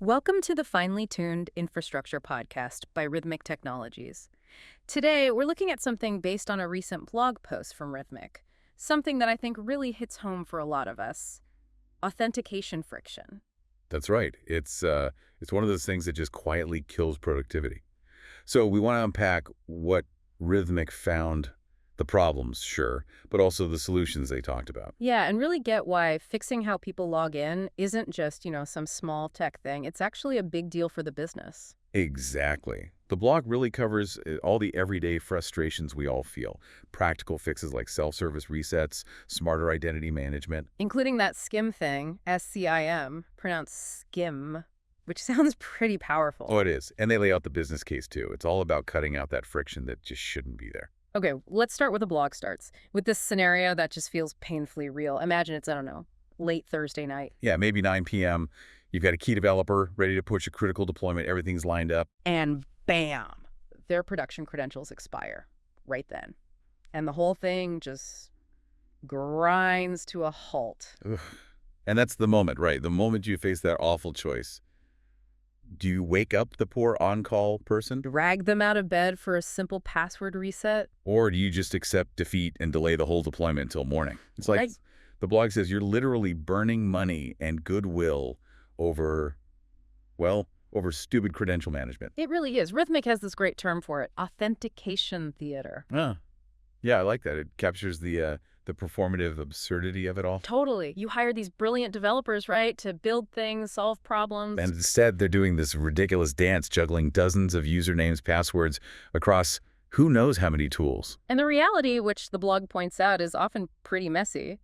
Welcome to the Finely Tuned Infrastructure Podcast by Rhythmic Technologies. Today, we're looking at something based on a recent blog post from Rhythmic, something that I think really hits home for a lot of us: authentication friction. That's right. It's one of those things that just quietly kills productivity. So we want to unpack what Rhythmic found, the problems, sure, but also the solutions they talked about. Yeah, and really get why fixing how people log in isn't just, some small tech thing. It's actually a big deal for the business. Exactly. The blog really covers all the everyday frustrations we all feel. Practical fixes like self-service resets, smarter identity management. Including that SCIM thing, SCIM, pronounced skim, which sounds pretty powerful. Oh, it is. And they lay out the business case too. It's all about cutting out that friction that just shouldn't be there. Okay, let's start with the blog starts. With this scenario that just feels painfully real. Imagine it's, I don't know, late Thursday night. Yeah, maybe 9 p.m. You've got a key developer ready to push a critical deployment. Everything's lined up. And bam, their production credentials expire right then. And the whole thing just grinds to a halt. Ugh. And that's the moment, right? The moment you face that awful choice. Do you wake up the poor on-call person? Drag them out of bed for a simple password reset? Or do you just accept defeat and delay the whole deployment until morning? It's like the blog says, you're literally burning money and goodwill over, over stupid credential management. It really is. Rhythmic has this great term for it: authentication theater. Ah, yeah, I like that. It captures the performative absurdity of it all. Totally. You hire these brilliant developers, right, to build things, solve problems. And instead, they're doing this ridiculous dance, juggling dozens of usernames, passwords across who knows how many tools. And the reality, which the blog points out, is often pretty messy.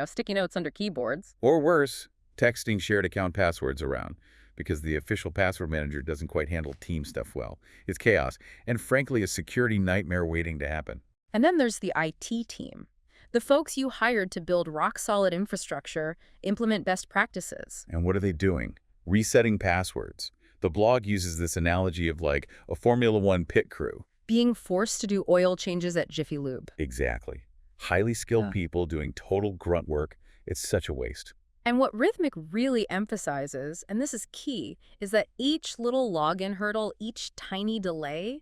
Sticky notes under keyboards. Or worse, texting shared account passwords around because the official password manager doesn't quite handle team stuff well. It's chaos, and frankly, a security nightmare waiting to happen. And then there's the IT team. The folks you hired to build rock-solid infrastructure, implement best practices. And what are they doing? Resetting passwords. The blog uses this analogy of like a Formula One pit crew. Being forced to do oil changes at Jiffy Lube. Exactly. Highly skilled people doing total grunt work. It's such a waste. And what Rhythmic really emphasizes, and this is key, is that each little login hurdle, each tiny delay,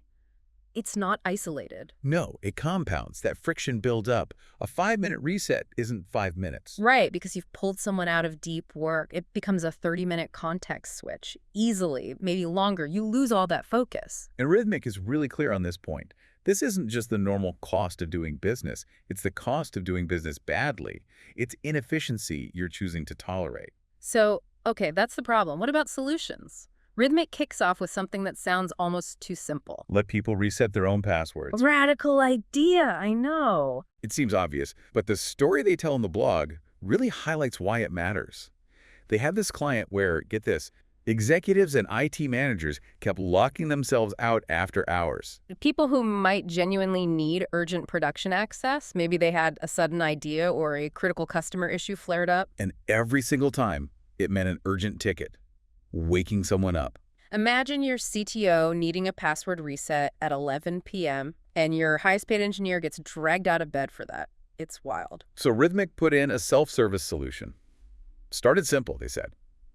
it's not isolated. No, it compounds. That friction builds up. A 5-minute reset isn't 5 minutes. Right, because you've pulled someone out of deep work. It becomes a 30-minute context switch. Easily, maybe longer. You lose all that focus. And Rhythmic is really clear on this point. This isn't just the normal cost of doing business. It's the cost of doing business badly. It's inefficiency you're choosing to tolerate. So, okay, that's the problem. What about solutions? Rhythmic kicks off with something that sounds almost too simple. Let people reset their own passwords. Radical idea, I know. It seems obvious, but the story they tell in the blog really highlights why it matters. They had this client where, get this, executives and IT managers kept locking themselves out after hours. People who might genuinely need urgent production access, maybe they had a sudden idea or a critical customer issue flared up. And every single time, it meant an urgent ticket, waking someone up. Imagine your CTO needing a password reset at 11 p.m. and your highest paid engineer gets dragged out of bed for that. It's wild. So Rhythmic put in a self-service solution. Started simple, they said.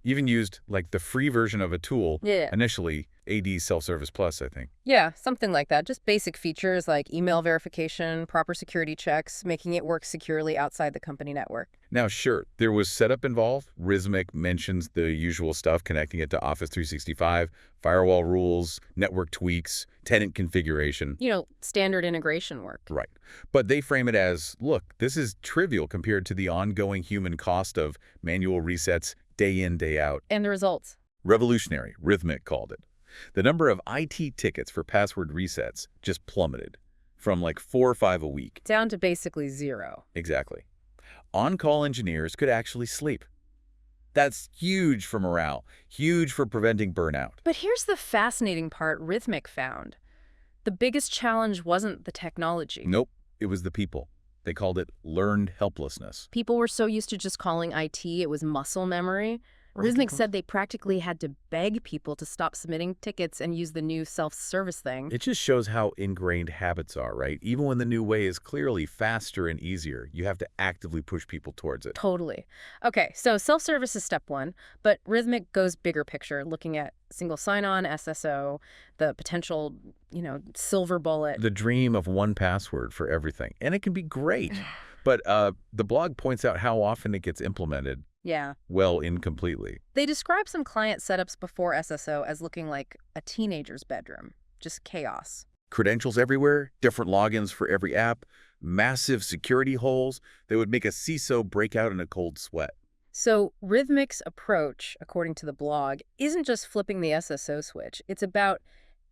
Even used like the free version of a tool, initially AD Self-Service Plus, I think. Yeah, something like that. Just basic features like email verification, proper security checks, making it work securely outside the company network. Now, sure, there was setup involved. Rhythmic mentions the usual stuff, connecting it to Office 365, firewall rules, network tweaks, tenant configuration. Standard integration work. Right. But they frame it as, look, this is trivial compared to the ongoing human cost of manual resets day in, day out. And the results? Revolutionary, Rhythmic called it. The number of IT tickets for password resets just plummeted from like 4 or 5 a week. Down to basically 0. Exactly. On-call engineers could actually sleep. That's huge for morale, huge for preventing burnout. But here's the fascinating part Rhythmic found. The biggest challenge wasn't the technology. Nope, it was the people. They called it learned helplessness. People were so used to just calling IT, it was muscle memory. Rhythmic said they practically had to beg people to stop submitting tickets and use the new self-service thing. It just shows how ingrained habits are, right? Even when the new way is clearly faster and easier, you have to actively push people towards it. Totally. Okay, so self-service is step one, but Rhythmic goes bigger picture, looking at single sign-on, SSO, the potential, silver bullet. The dream of one password for everything. And it can be great. But the blog points out how often it gets implemented, Yeah. well, incompletely. They describe some client setups before SSO as looking like a teenager's bedroom. Just chaos. Credentials everywhere, different logins for every app, massive security holes that would make a CISO break out in a cold sweat. So Rhythmic's approach, according to the blog, isn't just flipping the SSO switch. It's about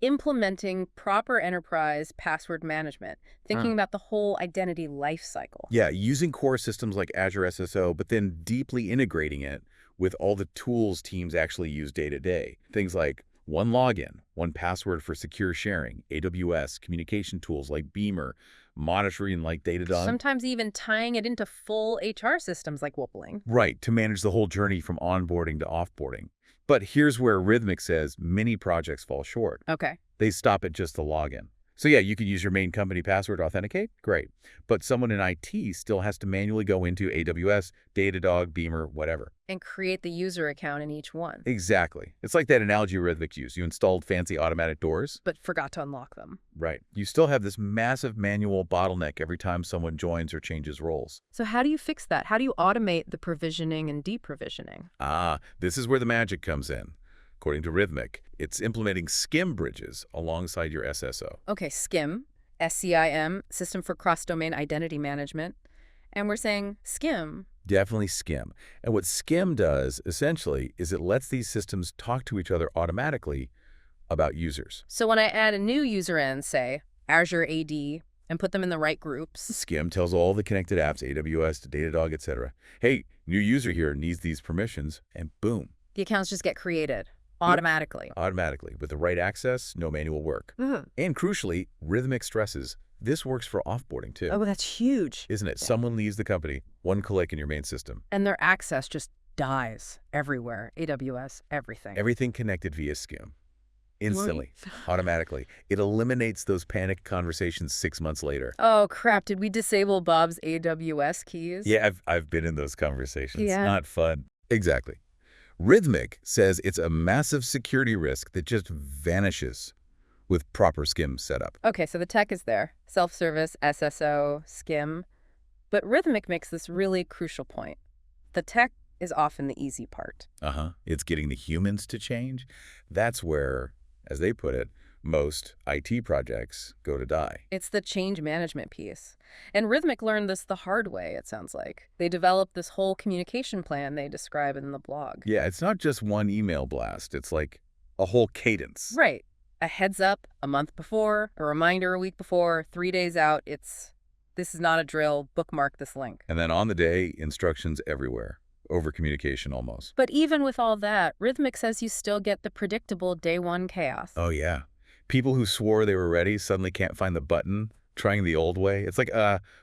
implementing proper enterprise password management, thinking about the whole identity life cycle. Yeah, using core systems like Azure SSO, but then deeply integrating it with all the tools teams actually use day to day. Things like one login, one password for secure sharing, AWS, communication tools like Beamer, monitoring like Datadog. Sometimes even tying it into full HR systems like Woopling. Right, to manage the whole journey from onboarding to offboarding. But here's where Rhythmic says many projects fall short. Okay. They stop at just the login. So yeah, you could use your main company password to authenticate. Great. But someone in IT still has to manually go into AWS, Datadog, Beamer, whatever. And create the user account in each one, Exactly. It's like that analogy Rhythmic used. You installed fancy automatic doors. but forgot to unlock them. Right. You still have this massive manual bottleneck every time someone joins or changes roles. So how do you fix that? How do you automate the provisioning and deprovisioning? This is where the magic comes in. According to Rhythmic, it's implementing SCIM bridges alongside your SSO. Okay, SCIM, SCIM, System for Cross-Domain Identity Management. And we're saying SCIM. Definitely SCIM. And what SCIM does, essentially, is it lets these systems talk to each other automatically about users. So when I add a new user in, say, Azure AD, and put them in the right groups. SCIM tells all the connected apps, AWS to Datadog, etc., hey, new user here needs these permissions, and boom. The accounts just get created automatically. Automatically. With the right access, no manual work. And crucially, Rhythmic stresses this works for offboarding too. Oh, that's huge. Isn't it? Someone leaves the company, one click in your main system. And their access just dies everywhere. AWS, everything. Everything connected via SCIM. Instantly, automatically. It eliminates those panic conversations 6 months later. Oh, crap. Did we disable Bob's AWS keys? Yeah, I've been in those conversations. Yeah. Not fun. Exactly. Rhythmic says it's a massive security risk that just vanishes with proper SCIM setup. Okay, so the tech is there. Self-service, SSO, SCIM. But Rhythmic makes this really crucial point. The tech is often the easy part. It's getting the humans to change. That's where, as they put it, most IT projects go to die. It's the change management piece. And Rhythmic learned this the hard way, it sounds like. They developed this whole communication plan they describe in the blog. Yeah, it's not just one email blast. It's like a whole cadence. Right. A heads up a month before, a reminder a week before, 3 days out. This is not a drill. Bookmark this link. And then on the day, instructions everywhere. Over communication almost. But even with all that, Rhythmic says you still get the predictable day one chaos. Oh, yeah. People who swore they were ready suddenly can't find the button, trying the old way. It's like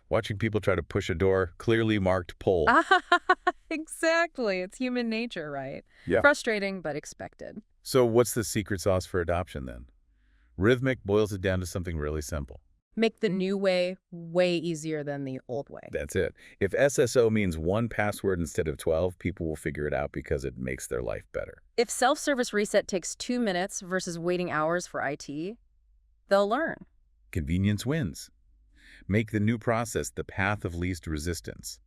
watching people try to push a door clearly marked pull. Exactly. It's human nature, right? Yeah. Frustrating, but expected. So what's the secret sauce for adoption then? Rhythmic boils it down to something really simple. Make the new way easier than the old way. That's it. If SSO means one password instead of 12, people will figure it out because it makes their life better. If self-service reset takes 2 minutes versus waiting hours for IT, they'll learn. Convenience wins. Make the new process the path of least resistance.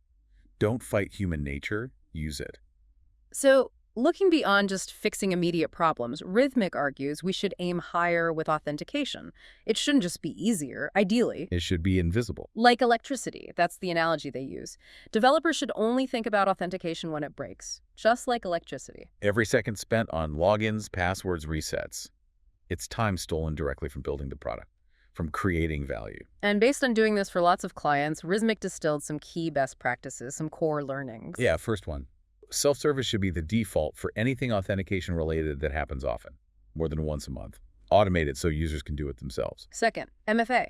Don't fight human nature, use it. So, looking beyond just fixing immediate problems, Rhythmic argues we should aim higher with authentication. It shouldn't just be easier, ideally. It should be invisible. Like electricity, that's the analogy they use. Developers should only think about authentication when it breaks, just like electricity. Every second spent on logins, passwords, resets. It's time stolen directly from building the product, from creating value. And based on doing this for lots of clients, Rhythmic distilled some key best practices, some core learnings. Yeah, first one. Self-service should be the default for anything authentication related that happens often, more than once a month. Automate it so users can do it themselves. Second, MFA,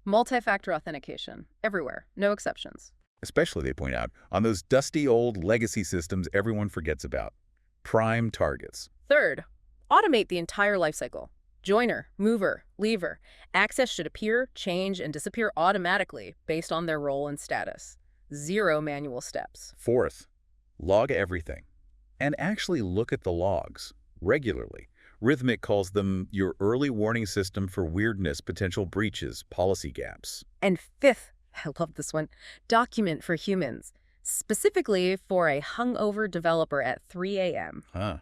multi-factor authentication, everywhere, no exceptions. Especially, they point out, on those dusty old legacy systems everyone forgets about. Prime targets. Third, automate the entire lifecycle. Joiner, mover, leaver. Access should appear, change, and disappear automatically based on their role and status. Zero manual steps. Fourth, log everything. And actually look at the logs regularly. Rhythmic calls them your early warning system for weirdness, potential breaches, policy gaps. And fifth, I love this one, document for humans, specifically for a hungover developer at 3 a.m. Huh.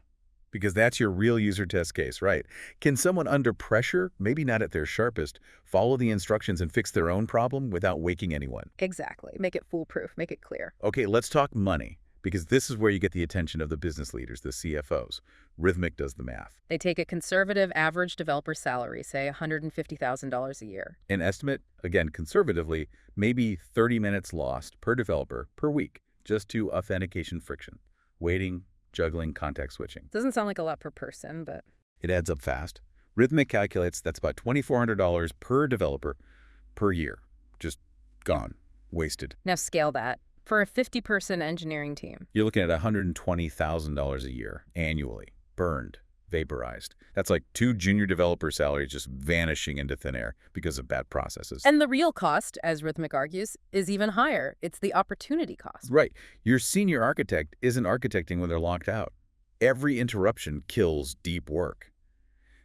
Because that's your real user test case, right? Can someone under pressure, maybe not at their sharpest, follow the instructions and fix their own problem without waking anyone? Exactly. Make it foolproof. Make it clear. Okay, let's talk money, because this is where you get the attention of the business leaders, the CFOs. Rhythmic does the math. They take a conservative average developer salary, say $150,000 a year. An estimate, again, conservatively, maybe 30 minutes lost per developer per week, just to authentication friction, waiting, juggling, context switching. Doesn't sound like a lot per person, but It adds up fast. Rhythmic calculates that's about $2,400 per developer per year. Just gone, wasted. now scale that. For a 50-person engineering team, You're looking at $120,000 a year annually, burned, vaporized. That's like 2 junior developer salaries just vanishing into thin air because of bad processes. and the real cost, as Rhythmic argues, is even higher. It's the opportunity cost. Right. Your senior architect isn't architecting when they're locked out. Every interruption kills deep work.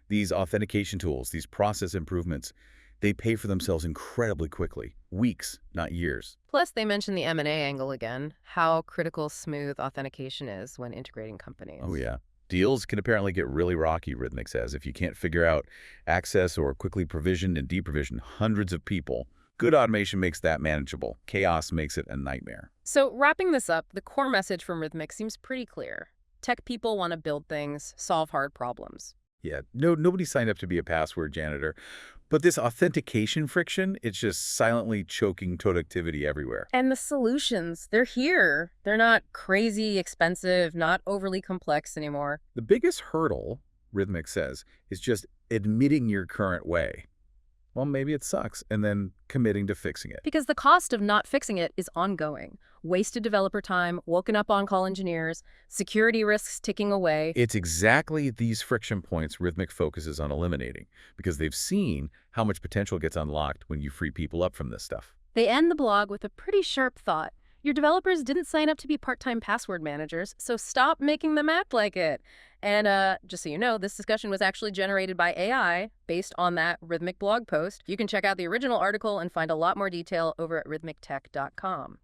These authentication tools, these process improvements, they pay for themselves incredibly quickly. Weeks, not years. Plus, they mention the M&A angle again, how critical smooth authentication is when integrating companies. Oh, yeah. Deals can apparently get really rocky, Rhythmic says, if you can't figure out access or quickly provision and deprovision hundreds of people. Good automation makes that manageable. Chaos makes it a nightmare. So, wrapping this up, the core message from Rhythmic seems pretty clear. Tech people want to build things, solve hard problems. Yeah, nobody signed up to be a password janitor. But this authentication friction, it's just silently choking productivity everywhere. And the solutions, they're here. They're not crazy expensive, not overly complex anymore. The biggest hurdle, Rhythmic says, is just admitting your current way. Well, maybe it sucks, and then committing to fixing it. Because the cost of not fixing it is ongoing. Wasted developer time, woken up on-call engineers, security risks ticking away. It's exactly these friction points Rhythmic focuses on eliminating, because they've seen how much potential gets unlocked when you free people up from this stuff. They end the blog with a pretty sharp thought. Your developers didn't sign up to be part-time password managers, so stop making them act like it. And just so you know, this discussion was actually generated by AI based on that Rhythmic blog post. You can check out the original article and find a lot more detail over at rhythmictech.com.